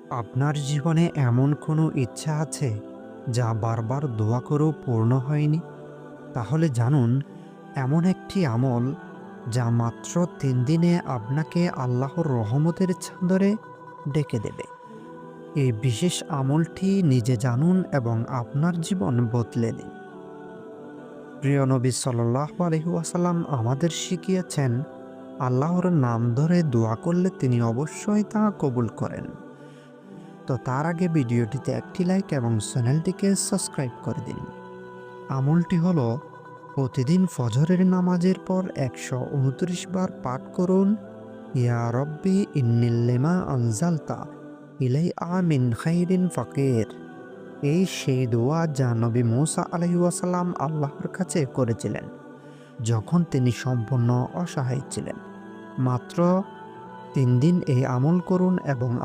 আপনার জীবনে এমন কোনো ইচ্ছা আছে যা বারবার দোয়া করেও পূর্ণ হয়নি? তাহলে জানুন, এমন একটি আমল যা মাত্র ৩ দিনে আপনাকে আল্লাহর রহমতের চাদরে ডেকে দেবে। এই বিশেষ আমলটি নিজে জানুন এবং আপনার জীবন বদলে দিন। প্রিয় নবী সাল্লাল্লাহু আলাইহি ওয়াসাল্লাম আমাদের শিখিয়েছেন, আল্লাহর নাম ধরে দোয়া করলে তিনি অবশ্যই তা কবুল করেন। তো তার আগে ভিডিওটিতে একটি লাইক এবং চ্যানেলটিকে সাবস্ক্রাইব করে দিন। আমলটি হলো, প্রতিদিন ফজরের নামাজের পর ১২৯ বার পাঠ করুন, ইয়া রব্বি ইন্নিল লিমা আনজালতা ইলাইয়া মিন খাইরিন ফাকির। এই সেই দোয়া যা নবী মূসা আলাইহিস সালাম আল্লাহর কাছে করেছিলেন যখন তিনি সম্পূর্ণ অসহায় ছিলেন। মাত্র ৩ দিন এই আমল করুন এবং